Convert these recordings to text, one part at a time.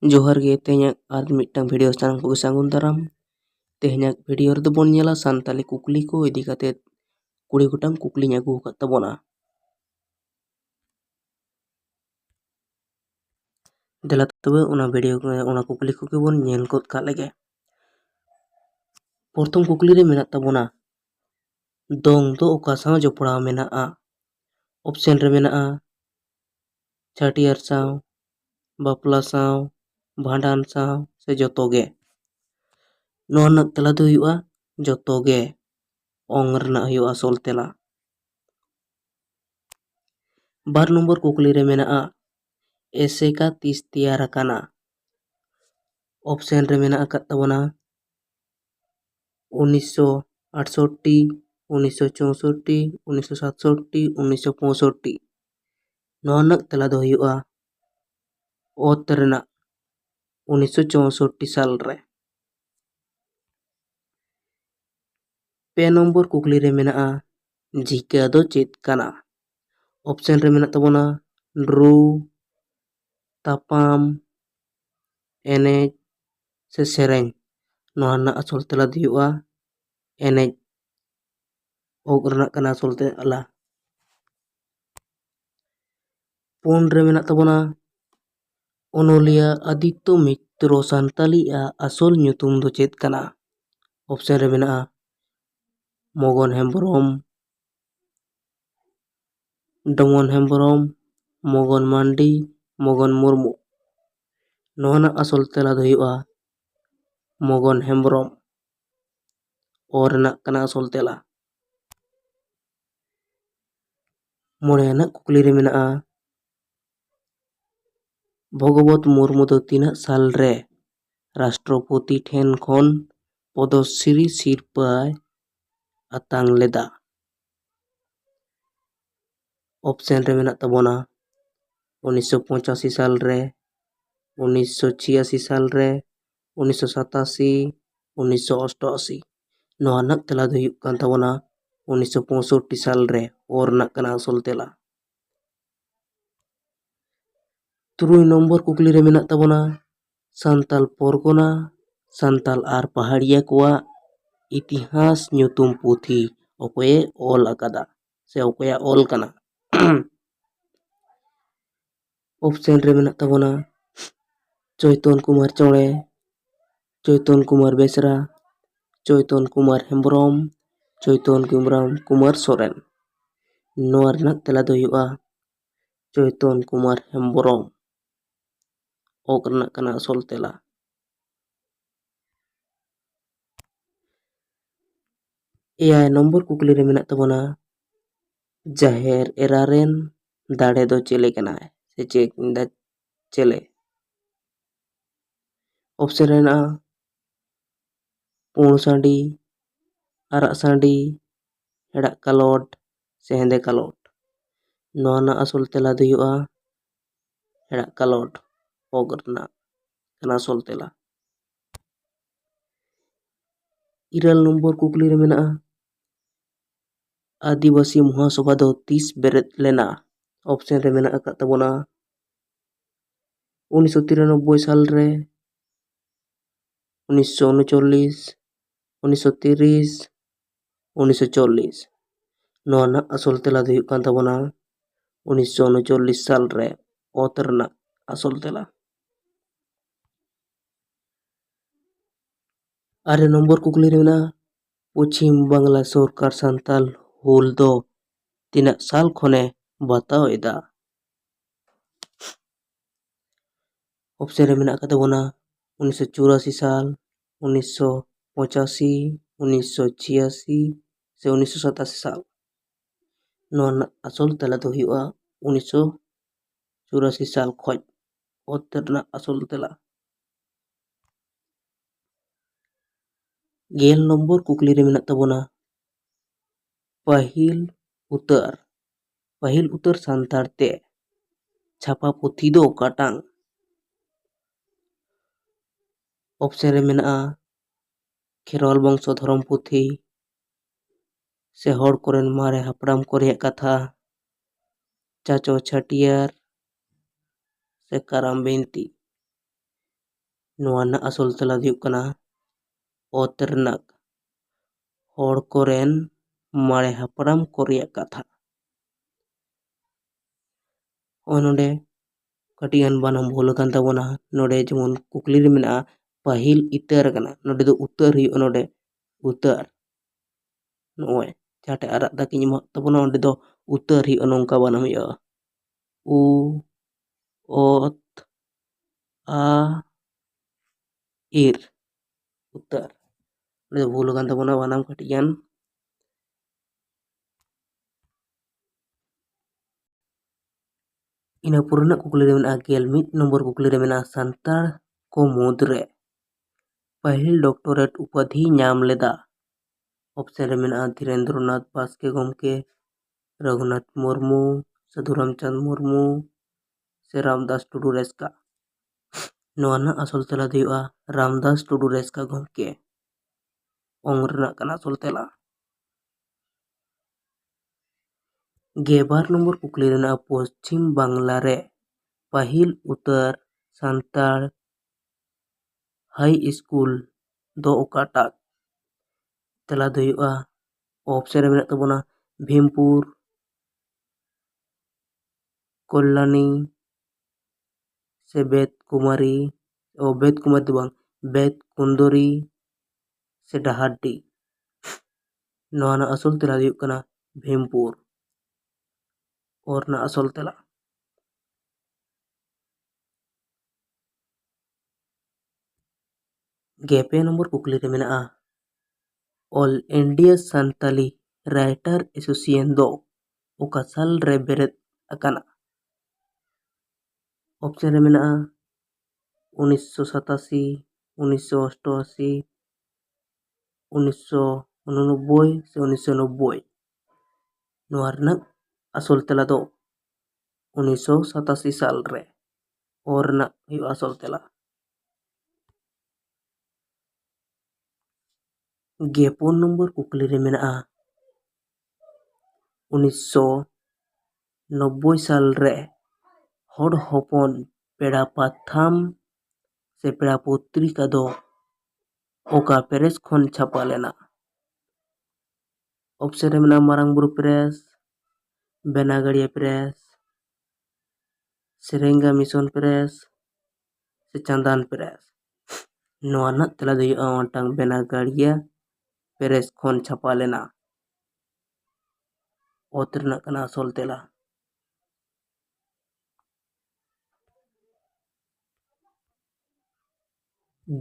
जोहार गे तेहኛक are मिटटांग video सानाम को सांगुन दाराम तेहኛक video रे बोन नेला सानताली कुकली को इदी काते 20 गोटांग कुकलिኝ आगु आकाद ताबोना देला तबे ओना भिडियो ओना कुकली को बोन नेल गोद का लेगे। प्रथम कुकली रे मेना ताबोना दोंग दो ओका साव जपड़ाव मेनाआ। ऑप्शन रे मेनाआ छाटियार साव, बापला साव, भांडान साव से जतोगे। नोआ रनाग तेला दो हुयुआ जतोगे ओंग रनाग हुयुआ असल तेला। बार नंबर कुकली रे मेनाआ एसेका तीस तैयार आकाना। ऑप्शन रे मेना आकाद ताबोना 1968, 1964, 1967, 1965। नोआ रनाग तेला दो हुयुआ ओत रनाग 1964 साल रे। पे नंबर कुकली रे मेनाआ झिका दो चेद काना। ऑप्शन रे मेना ताबोना रू, तापाम, एनेज से सेरेñ। नोआ रनाग असल तेला दो हुयुआ एनेज ओग रनाग काना असल तेला। पुन रे मेना ताबोना ओनोलिया आदित्य मित्र सानताली आ असल ᱧᱩᱛᱩᱢ दो चेद काना। ऑप्शन रे मेनाआ मगन हेम्ब्रम, डमन हेम्ब्रम, मगन मांडी, मगन मुर्मू। नोआ रनाग असल तेला दो हुयुआ मगन हेम्ब्रम ओ रनाग काना असल तेला। मोड़ेयानक कुकली रे मेनाआ भगवत मुर्मू दो तीना साल रे राष्ट्रपति ठेन खन पद्मश्री सिरपाय आतांग लेदा। ऑप्शन रे मेना ताबोना 1985 साल रे, 1986 साल रे, 1987, 1988। नोआ रनाग तेला दो हुयुग कान ताबोना 1965 साल रे ओ रनाग काना असल तेला। तुरुई नंबर कुकली रे मेना ताबोना सान्ताल परगना सान्ताल आर पहाड़िया कोआ इतिहास ᱧᱩᱛᱩᱢ पुथी ओकोये ओल आकादा से ओकोया ओल काना। ऑप्शन रे मेना ताबोना चैतन कुमार चौड़े, चैतन कुमार बेसरा, चैतन कुमार हेम्ब्रम, चैतन कुमार सोरेन। नोआ रनाग तेला दो हुयुआ चैतन कुमार हेम्ब्रम ओग रनाग काना असल तेला। एआई नंबर कुकली रे मेना ताबोना जाहेर एरा रेन दाड़े दो चेले कनाय से चेक दा चेले। ऑप्शन रे मेनाआ पुण सांडी, आराग सांडी, हेड़ाग कालोट से हेंदे कालोट। नोआ रनाग असल तेला दो हुयुआ हेड़ाग कालोट ओग रनाग काना असल तेला। इराल नंबर कुकली रे मेनाआ आदिवासी महासभा दो तीस बेरेद लेना। ऑप्शन रे मेना आकाद ताबोना 1993 साल रे, 1939, 1930, 1940। नोआ रनाग असल तेला दो हुयुग कान ताबोना 1939 साल रे ओत रनाग असल तेला। आरे नंबर कुकली रे मेनाआ पश्चिम बांग्ला सरकार सान्ताल हुल दो तीना साल खने बताव एदा। ऑप्शन रे मेना ताबोना 1984 साल, 1985, 1986 से 1987 साल। नोआ रनाग असल तेला दो हुयुआ 1984 साल खoj ओत रनाग असल तेला। गेल नंबर कुकली रे मेना ताबोना पाहिल उतर सान्ताड़ ते छापा पुथी दो ओकाटांग। ऑप्शन रे मेनाआ खेरवाल बंशो धर्म पुथी से हड़ कोरेन मारे हापड़ाम को रेयाग कथा, चाचो छाटियार से काराम बिनती। ᱱᱚᱣᱟ ᱨᱮᱱᱟᱜ ᱟᱥᱚᱞ ᱛᱮᱞᱟ ᱫᱚ ᱦᱩᱭᱩᱜ ᱠᱟᱱᱟ ᱚᱛ ᱨᱮᱱᱟᱜ ᱦᱚᱲ ᱠᱚᱨᱮᱱ ᱢᱟᱨᱮ ᱦᱟᱯᱲᱟᱢ ᱠᱚ ᱨᱮᱭᱟᱜ ᱠᱟᱛᱷᱟ᱾ ᱱᱚᱜᱼᱚᱭ ᱱᱚᱰᱮ ᱠᱟᱹᱴᱤᱡ ᱜᱟᱱ ᱵᱟᱱᱟᱢ ᱵᱷᱩᱞ ᱟᱠᱟᱱ ᱛᱟᱵᱚᱱᱟ᱾ ᱱᱚᱰᱮ ᱡᱮᱢᱚᱱ ᱠᱩᱠᱞᱤ ᱨᱮ ᱢᱮᱱᱟᱜᱼᱟ ᱯᱟᱹᱦᱤᱞ ᱤᱛᱟᱹᱨ ᱠᱟᱱᱟ, ᱱᱚᱰᱮ ᱫᱚ ᱩᱛᱟᱹᱨ ᱦᱩᱭᱩᱜᱼᱟ᱾ ᱱᱚᱰᱮ ᱩᱛᱟᱹᱨ, ᱱᱚᱜᱼᱚᱭ ᱡᱟᱦᱟᱸᱴᱟᱜ ᱟᱨᱟᱜ ᱫᱟᱜᱤᱧ ᱮᱢᱟᱜ ᱛᱟᱵᱚᱱᱟ ᱚᱸᱰᱮ ᱫᱚ ᱩᱛᱟᱹᱨ ᱦᱩᱭᱩᱜᱼᱟ, ᱱᱚᱝᱠᱟ ᱵᱟᱱᱟᱢ ᱦᱩᱭᱩᱜᱼᱟ ᱩ ᱚᱛ ᱟ ᱤᱨ ᱩᱛᱟᱹᱨ᱾ ᱚᱸᱰᱮ ᱫᱚ ᱵᱷᱩᱞ ᱟᱠᱟᱱ ᱛᱟᱵᱚᱱᱟ ᱵᱟᱱᱟᱢ ᱠᱟᱹᱴᱤᱡ ᱜᱟᱱ᱾ ᱤᱱᱟᱹ ᱯᱚᱨᱮ ᱨᱮᱱᱟᱜ ᱠᱩᱠᱞᱤ ᱨᱮ ᱢᱮᱱᱟᱜᱼᱟ 11 ᱱᱚᱢᱵᱚᱨ ᱠᱩᱠᱞᱤ ᱨᱮ ᱢᱮᱱᱟᱜᱼᱟ ᱥᱟᱱᱛᱟᱲ ᱠᱚ ᱢᱩᱫᱽᱨᱮ ᱯᱟᱹᱦᱤᱞ ᱰᱚᱠᱴᱚᱨᱮᱴ ᱩᱯᱟᱫᱷᱤ ᱧᱟᱢ ᱞᱮᱫᱟ᱾ ᱚᱯᱥᱮᱱ ᱨᱮ ᱢᱮᱱᱟᱜᱼᱟ ᱫᱷᱤᱨᱮᱱᱫᱨᱚᱱᱟᱛᱷ ᱵᱟᱥᱠᱮ ᱜᱚᱢᱠᱮ, ᱨᱚᱜᱷᱩᱱᱟᱛᱷ ᱢᱩᱨᱢᱩ, ᱥᱟᱹᱫᱷᱩ ᱨᱟᱢᱪᱟᱸᱫᱽ ᱢᱩᱨᱢᱩ ᱥᱮ ᱨᱟᱢᱫᱟᱥ ᱴᱩᱰᱩ ᱨᱮᱥᱠᱟ᱾ ᱱᱚᱣᱟ ᱨᱮᱱᱟᱜ ᱟᱥᱚᱞ ᱛᱮᱞᱟ ᱫᱚ ᱦᱩᱭᱩᱜᱼᱟ ᱨᱟᱢᱫᱟᱥ ᱴᱩᱰᱩ ᱨᱮᱥᱠᱟ ᱜᱚᱢᱠᱮ᱾ ᱚᱝ ᱨᱮᱱᱟᱜ ᱠᱟᱱᱟ ᱟᱥᱚᱞ ᱛᱮᱞᱟ᱾ 12 ᱱᱚᱢᱵᱚᱨ ᱠᱩᱠᱞᱤ ᱨᱮᱱᱟᱜ ᱯᱚᱥᱪᱤᱢ ᱵᱟᱝᱞᱟ ᱨᱮ ᱯᱟᱹᱦᱤᱞ ᱩᱛᱟᱹᱨ ᱥᱟᱱᱛᱟᱲ ᱦᱟই ᱤᱥᱠᱩᱞ ᱫᱚ ᱚᱠᱟᱴᱟᱜ? ᱛᱮᱞᱟ ᱫᱚ ᱦᱩᱭᱩᱜᱼᱟ ᱚᱯᱥᱮᱱ ᱨᱮ ᱢᱮᱱᱟᱜ ᱛᱟᱵᱚᱱᱟ ᱵᱷᱤᱢᱯᱩᱨ, ᱠᱚᱞᱞᱟᱱᱤ ᱥᱮ ᱵᱮᱫ ᱠᱩᱢᱟᱨᱤ ᱫᱚ ᱵᱟᱝ, ᱵᱮᱫ ᱠᱩন্দᱨᱤ ᱥᱮ ᱰᱟᱦᱟᱨᱰᱤ᱾ ᱱᱚᱣᱟ ᱨᱮᱱᱟᱜ ᱟᱥᱚᱞ ᱛᱮᱞᱟ ᱫᱚ ᱦᱩᱭᱩᱜ ᱠᱟᱱᱟ ᱵᱷᱤᱢᱯᱩᱨ, ᱚᱨ ᱨᱮᱱᱟᱜ ᱟᱥᱚᱞ ᱛᱮᱞᱟ᱾ ᱜᱮᱯᱮ ᱱᱚᱢᱵᱚর ᱠᱩᱠᱞᱤ ᱨᱮ ᱢᱮᱱᱟᱜᱼᱟ all India Santali writer association ᱫᱚ ᱚᱠᱟ ᱥᱟᱞ ᱨᱮ ᱵᱮᱨᱮᱫ ᱟᱠᱟᱱᱟ? ᱚᱯᱥᱮᱱ ᱨᱮ ᱢᱮᱱᱟᱜᱼᱟ 1987, 1988, 1989 ᱥᱮ 1990। ᱱᱚᱣᱟ ᱨᱮᱱᱟᱜ ᱟᱥᱚᱞ ᱛᱮᱞᱟ ᱫᱚ 1987 ᱥᱟᱞ ᱨᱮ, ᱚᱨ ᱨᱮᱱᱟᱜ ᱦᱩᱭᱩᱜᱼᱟ ᱟᱥᱚᱞ ᱛᱮᱞᱟ। 54 ᱱᱚᱢᱵᱚᱨ ᱠᱩᱠᱞᱤ ᱨᱮ ᱢᱮᱱᱟᱜᱼᱟ 1990 ᱥᱟᱞ ᱨᱮ ᱦᱚᱲ ᱦᱚᱯᱚᱱ ᱯᱮᱲᱟ ᱯᱟᱛᱷᱟᱢ ᱥᱮ ᱯᱮᱲᱟ ᱯᱚᱛᱨᱤᱠᱟ ᱫᱚ ᱚᱠᱟ ᱯᱮᱨᱮᱥ ᱠᱷᱚᱱ ᱪᱷᱟᱯᱟ ᱞᱮᱱᱟ? ᱚᱯᱥᱮᱱ ᱨᱮ ᱢᱮᱱᱟᱜᱼᱟ ᱢᱟᱨᱟᱝ ᱵᱩᱨᱩ ᱯᱨᱮᱥ, ᱵᱮᱱᱟᱜᱟᱲᱤᱭᱟᱹ ᱯᱨᱮᱥ, ᱥᱮᱨᱮᱧᱜᱟ ᱢᱤᱥᱚᱱ ᱯᱨᱮᱥ ᱥᱮ ᱪᱟᱸᱫᱟᱱ ᱯᱨᱮᱥ। ᱱᱚᱣᱟ ᱨᱮᱱᱟᱜ ᱛᱮᱞᱟ ᱫᱚ ᱦᱩᱭᱩᱜᱼᱟ ᱢᱤᱫᱴᱟᱝ ᱵᱮᱱᱟᱜᱟᱲᱤᱭᱟᱹ ᱯᱨᱮᱥ ᱠᱷᱚᱱ ᱪᱷᱟᱯᱟ ᱞᱮᱱᱟ, ᱚᱛ ᱨᱮᱱᱟᱜ ᱠᱟᱱᱟ ᱟᱥᱚᱞ ᱛᱮᱞᱟ।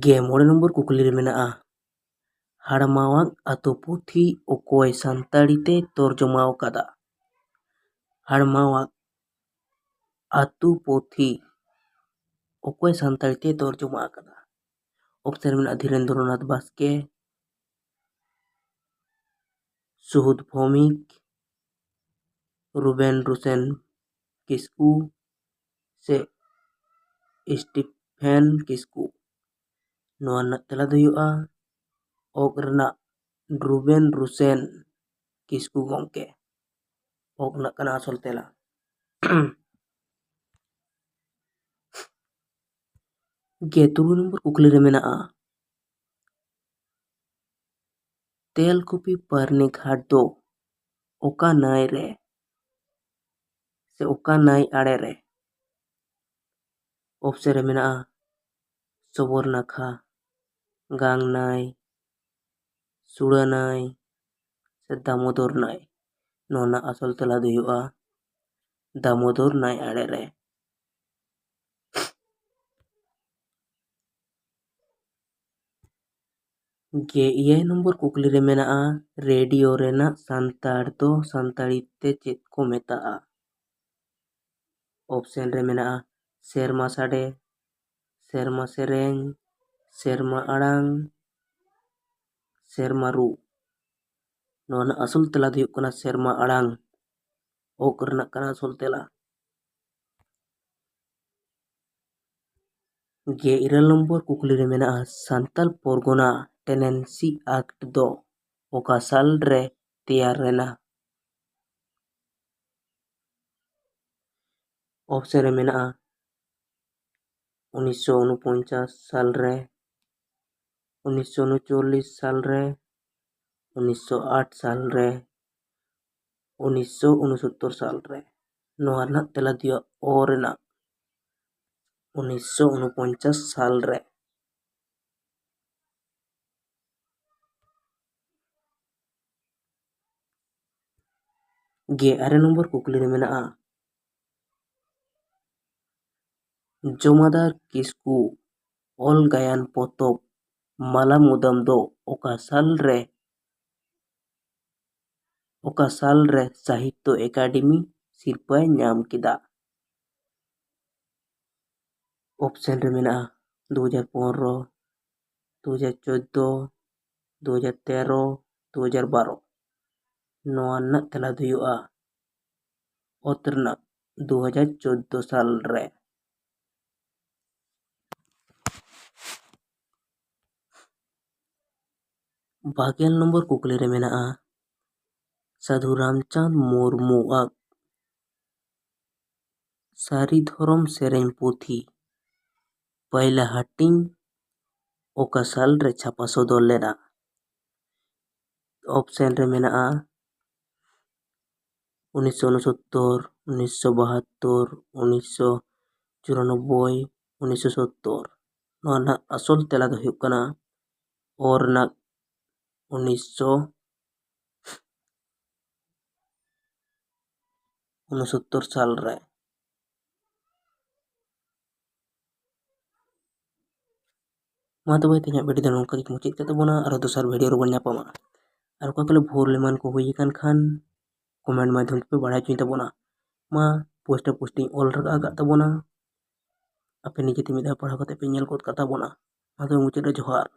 ᱜᱮᱢᱚᱬᱮ ᱱᱚᱢᱵᱚᱨ ᱠᱩᱠᱞᱤ ᱨᱮ ᱢᱮᱱᱟᱜᱼᱟ ᱦᱟᱲᱢᱟᱣᱟᱜ ᱟᱛᱳ ᱯᱩᱛᱷᱤ ᱚᱠᱚᱭ ᱥᱟᱱᱛᱟᱲᱤ ᱛᱮᱭ ᱛᱚᱨᱡᱚᱢᱟ ᱟᱠᱟᱫᱟ? ᱦᱟᱲᱢᱟᱣᱟᱜ ᱟᱛᱳ ᱯᱩᱛᱷᱤ ᱚᱠᱚᱭ ᱥᱟᱱᱛᱟᱲᱤ ᱛᱮᱭ ᱛᱚᱨᱡᱚᱢᱟ ᱟᱠᱟᱫᱟ? ᱚᱯᱥᱮᱱ ᱢᱮᱱᱟᱜᱼᱟ ᱫᱷᱤᱨᱮᱱᱫᱨᱚᱱᱟᱛᱷ ᱵᱟᱥᱠᱮ, ᱥᱩᱦᱩᱫ ᱵᱷᱳᱣᱢᱤᱠ, ᱨᱩᱵᱮᱱ ᱨᱩᱥᱮᱱ ᱠᱤᱥᱠᱩ ᱥᱮ ᱥᱴᱤᱯᱷᱮᱱ ᱠᱤᱥᱠᱩ। ᱱᱚᱣᱟ ᱨᱮᱱᱟᱜ ᱛᱮᱞᱟ ᱫᱚ ᱦᱩᱭᱩᱜᱼᱟ ᱚᱜ ᱨᱮᱱᱟᱜ ᱨᱩᱵᱮᱱ ᱨᱩᱥᱮᱱ ᱠᱤᱥᱠᱩ ᱜᱚᱢᱠᱮ, ᱚᱜ ᱨᱮᱱᱟᱜ ᱠᱟᱱᱟ ᱟᱥᱚᱞ ᱛᱮᱞᱟ। 13 ᱱᱚᱢᱵᱚᱨ ᱠᱩᱠᱞᱤ ᱨᱮ ᱢᱮᱱᱟᱜᱼᱟ ᱛᱮᱞᱠᱩᱯᱤ ᱯᱟᱨᱱᱤ ᱜᱷᱟᱴ ᱫᱚ ᱚᱠᱟ ᱱᱟᱹᱭ ᱨᱮ ᱥᱮ ᱚᱠᱟ ᱱᱟᱹᱭ ᱟᱲᱮ ᱨᱮ? ᱚᱯᱥᱮᱱ ᱨᱮ ᱢᱮᱱᱟᱜᱼᱟ ᱥᱚᱵᱚᱨᱱᱟᱠᱷᱟ, ᱜᱟᱝ ᱱᱟᱹᱭ, ᱥᱩᱲᱟᱹ ᱱᱟᱹᱭ ᱥᱮ ᱫᱟᱢᱳᱫᱚᱨ ᱱᱟᱹᱭ। ᱱᱚᱣᱟ ᱨᱮᱱᱟᱜ ᱟᱥᱚᱞ ᱛᱮᱞᱟ ᱫᱚ ᱦᱩᱭᱩᱜᱼᱟ ᱫᱟᱢᱳᱫᱚᱨ ᱱᱟᱹᱭ ᱟᱲᱮ ᱨᱮ। 14 ᱱᱚᱢᱵᱚᱨ ᱠᱩᱠᱞᱤ ᱨᱮ ᱢᱮᱱᱟᱜᱼᱟ ᱨᱮᱰᱤᱭᱳ ᱨᱮᱱᱟᱜ ᱥᱟᱱᱛᱟᱲ ᱫᱚ ᱥᱟᱱᱛᱟᱲᱤ ᱛᱮ ᱪᱮᱫ ᱠᱚ ᱢᱮᱛᱟᱜᱼᱟ? ᱚᱯᱥᱮᱱ ᱨᱮ ᱢᱮᱱᱟᱜᱼᱟ ᱥᱮᱨᱢᱟ ᱥᱟᱰᱮ, ᱥᱮᱨᱢᱟ ᱥᱮᱨᱮᱧ, ᱥᱮᱨᱢᱟ ᱟᱲᱟᱝ, ᱥᱮᱨᱢᱟ ᱨᱩ। ᱱᱚᱣᱟ ᱨᱮᱱᱟᱜ ᱟᱥᱚᱞ ᱛᱮᱞᱟ ᱫᱚ ᱦᱩᱭᱩᱜ ᱠᱟᱱᱟ ᱥᱮᱨᱢᱟ ᱟᱲᱟᱝ, ᱚᱜ ᱨᱮᱱᱟᱜ ᱠᱟᱱᱟ ᱟᱥᱚᱞ ᱛᱮᱞᱟ। 14 ᱱᱚᱢᱵᱚᱨ ᱠᱩᱠᱞᱤ ᱨᱮ ᱢᱮᱱᱟᱜᱼᱟ ᱥᱟᱱᱛᱟᱞ ᱯᱚᱨᱜᱚᱱᱟ ᱴᱮᱱᱮᱱᱥᱤ ᱮᱠᱴ ᱫᱚ ᱚᱠᱟ ᱥᱟᱞ ᱨᱮ ᱛᱮᱭᱟᱨ ᱞᱮᱱᱟ? ᱚᱯᱥᱮᱱ ᱨᱮ ᱢᱮᱱᱟᱜᱼᱟ 1949 साल रे, 1939 साल रे, 1908 साल रे, 1969 साल रे। नोआ रᱮᱱᱟᱜ ᱛᱮᱞᱟ ᱫᱚ ᱚ ᱨᱮᱱᱟᱜ 1949 साल रे। गे आरे नंबर कुकली रे मेनाआ जमादार किस्कू ऑल गायन पोतोब माला मुदम दो ओका साल रे साहित्य एकेडमी सिरपाय नाम किदा। ऑप्शन रे मेनाआ 2015, 2014, 2013, 2012। नोआ रᱮᱱᱟᱜ तेला दो हुआ ऑत रᱮᱱᱟᱜ 2014 साल रे। बागेल नंबर कुकली रे मेनाआ साधु रामचंद मुर्मू आग सारी धरम सेरेन पुथी पहला हाटिंग ओका साल रे छापा सदर लेना। ऑप्शन रे मेनाआ 1969, 1972, 1994, 1970। नोआ रᱮᱱᱟᱜ असल तेला दो हुयुग कना ओ रᱮᱱᱟᱜ 1969 साल रे। मा तबे तेहनाग वीडियो दो नोंका गे मुचाद के तबोना आरो दोसर वीडियो रे बन ᱧᱟᱯᱟᱢᱟ। आर ओका कोले भूल लेमान को हुई कान खान कमेंट माध्यम पे बढ़ाई चुई तबोना। मा पोस्टिंग ऑल रगा का तबोना। आपे निजे ते मिदा पढ़ा कते पे नेल कोत का तबोना। मा तबे मुचाद रे जोहार।